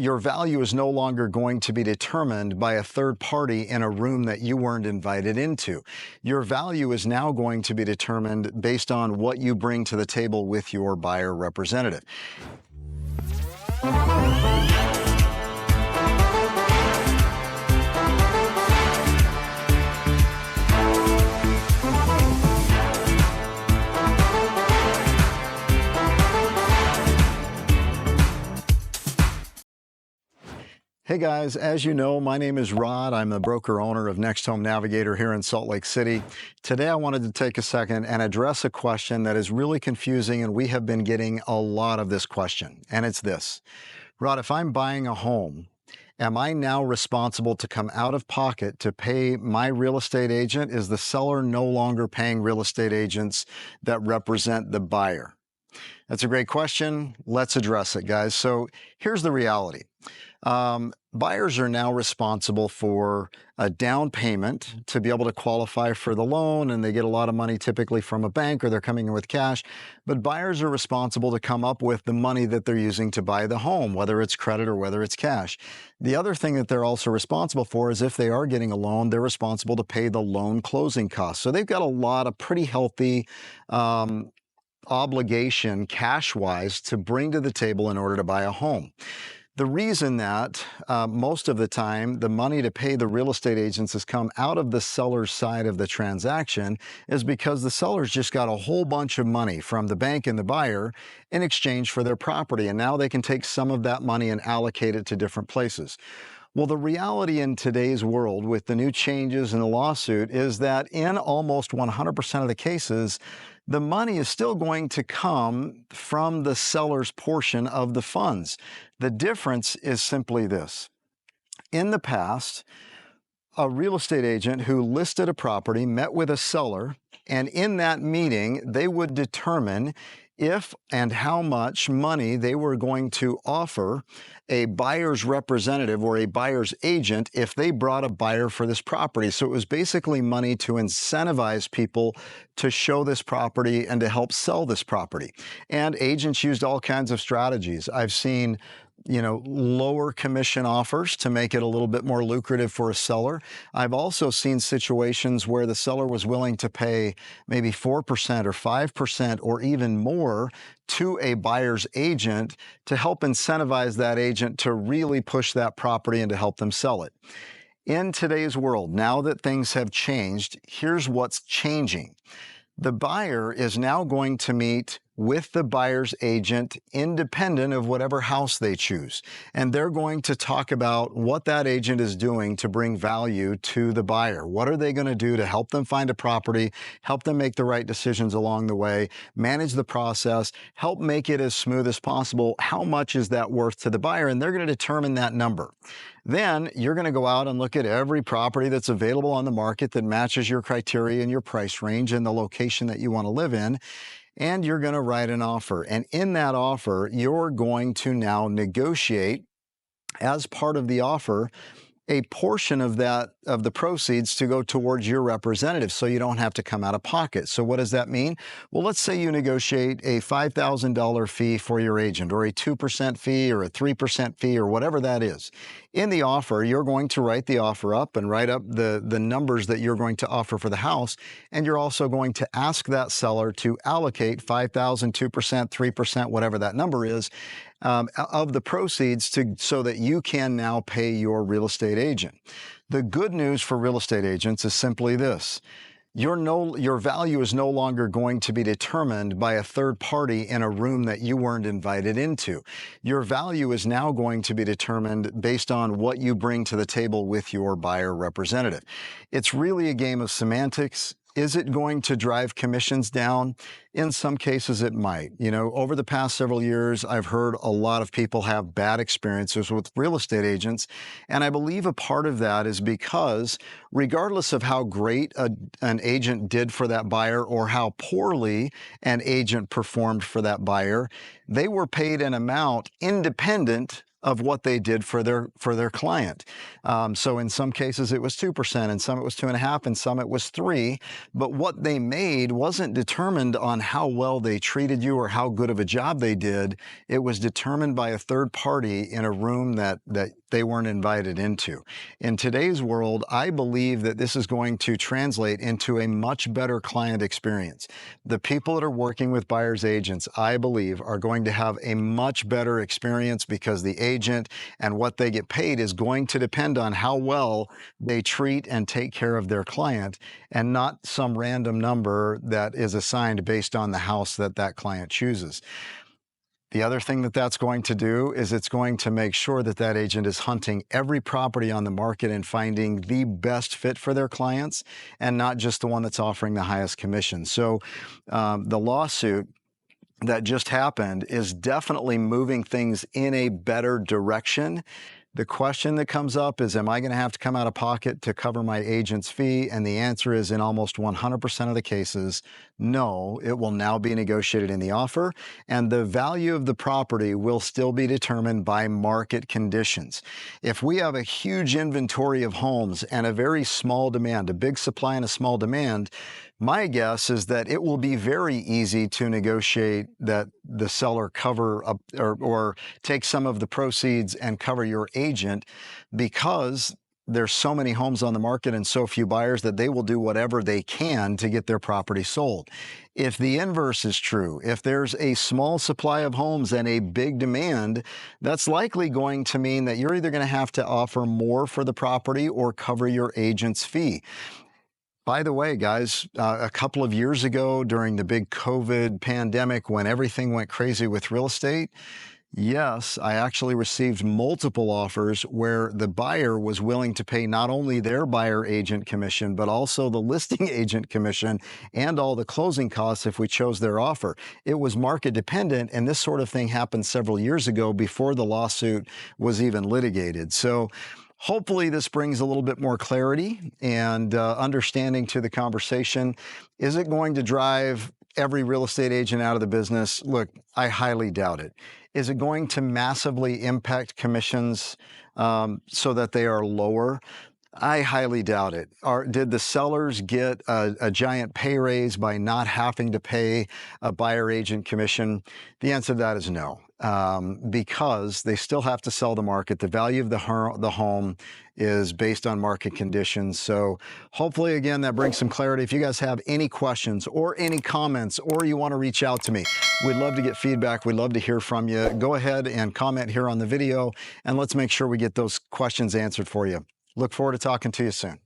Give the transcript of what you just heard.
Your value is no longer going to be determined by a third party in a room that you weren't invited into. Your value is now going to be determined based on what you bring to the table with your buyer representative. Hey guys, as you know, my name is Rod. I'm the broker owner of NextHome Navigator here in Salt Lake City. Today I wanted to take a second and address a question that is really confusing, and we have been getting a lot of this question, and it's this. Rod, if I'm buying a home, am I now responsible to come out of pocket to pay my real estate agent? Is the seller no longer paying real estate agents that represent the buyer? That's a great question. Let's address it, guys. So here's the reality. Buyers are now responsible for a down payment to be able to qualify for the loan, and they get a lot of money typically from a bank or they're coming in with cash. But buyers are responsible to come up with the money that they're using to buy the home, whether it's credit or whether it's cash. The other thing that they're also responsible for is if they are getting a loan, they're responsible to pay the loan closing costs. So they've got a lot of pretty healthy obligation cash-wise to bring to the table in order to buy a home. The reason that most of the time the money to pay the real estate agents has come out of the seller's side of the transaction is because the seller's just got a whole bunch of money from the bank and the buyer in exchange for their property, and now they can take some of that money and allocate it to different places. Well, the reality in today's world with the new changes in the lawsuit is that in almost 100% of the cases, the money is still going to come from the seller's portion of the funds. The difference is simply this. In the past, a real estate agent who listed a property met with a seller, and in that meeting, they would determine if and how much money they were going to offer a buyer's representative or a buyer's agent if they brought a buyer for this property. So it was basically money to incentivize people to show this property and to help sell this property. And agents used all kinds of strategies. I've seen lower commission offers to make it a little bit more lucrative for a seller. I've also seen situations where the seller was willing to pay maybe 4% or 5% or even more to a buyer's agent to help incentivize that agent to really push that property and to help them sell it. In today's world, now that things have changed, here's what's changing. The buyer is now going to meet with the buyer's agent independent of whatever house they choose. And they're going to talk about what that agent is doing to bring value to the buyer. What are they going to do to help them find a property, help them make the right decisions along the way, manage the process, help make it as smooth as possible. How much is that worth to the buyer? And they're going to determine that number. Then you're going to go out and look at every property that's available on the market that matches your criteria and your price range and the location that you want to live in. And you're going to write an offer. And in that offer, you're going to now negotiate, as part of the offer, a portion of the proceeds to go towards your representative so you don't have to come out of pocket. So what does that mean? Well, let's say you negotiate a $5,000 fee for your agent, or a 2% fee, or a 3% fee, or whatever that is. In the offer, you're going to write the offer up and write up the numbers that you're going to offer for the house, and you're also going to ask that seller to allocate 5,000, 2%, 3%, whatever that number is, of the proceeds so that you can now pay your real estate agent. The good news for real estate agents is simply this. Your value is no longer going to be determined by a third party in a room that you weren't invited into. Your value is now going to be determined based on what you bring to the table with your buyer representative. It's really a game of semantics. Is it going to drive commissions down? In some cases, it might. Over the past several years, I've heard a lot of people have bad experiences with real estate agents. And I believe a part of that is because regardless of how great an agent did for that buyer or how poorly an agent performed for that buyer, they were paid an amount independent of what they did for their client. So in some cases it was 2%, in some it was 2.5%, in some it was 3%. But what they made wasn't determined on how well they treated you or how good of a job they did. It was determined by a third party in a room that they weren't invited into. In today's world, I believe that this is going to translate into a much better client experience. The people that are working with buyer's agents, I believe, are going to have a much better experience because the agent and what they get paid is going to depend on how well they treat and take care of their client, and not some random number that is assigned based on the house that that client chooses. The other thing that that's going to do is it's going to make sure that that agent is hunting every property on the market and finding the best fit for their clients, and not just the one that's offering the highest commission. So the lawsuit that just happened is definitely moving things in a better direction. The question that comes up is, am I going to have to come out of pocket to cover my agent's fee? And the answer is, in almost 100% of the cases, no. It will now be negotiated in the offer, and the value of the property will still be determined by market conditions. If we have a huge inventory of homes and a very small demand, a big supply and a small demand, my guess is that it will be very easy to negotiate that the seller cover up or take some of the proceeds and cover your agent, because there's so many homes on the market and so few buyers that they will do whatever they can to get their property sold. If the inverse is true, if there's a small supply of homes and a big demand, that's likely going to mean that you're either going to have to offer more for the property or cover your agent's fee. By the way, guys, a couple of years ago during the big COVID pandemic, when everything went crazy with real estate, yes, I actually received multiple offers where the buyer was willing to pay not only their buyer agent commission, but also the listing agent commission and all the closing costs if we chose their offer. It was market dependent, and this sort of thing happened several years ago before the lawsuit was even litigated. So hopefully this brings a little bit more clarity and understanding to the conversation. Is it going to drive every real estate agent out of the business? Look, I highly doubt it. Is it going to massively impact commissions so that they are lower? I highly doubt it. Did the sellers get a giant pay raise by not having to pay a buyer agent commission? The answer to that is no, because they still have to sell the market. The value of the home is based on market conditions. So hopefully, again, that brings some clarity. If you guys have any questions or any comments, or you want to reach out to me, we'd love to get feedback. We'd love to hear from you. Go ahead and comment here on the video, and let's make sure we get those questions answered for you. Look forward to talking to you soon.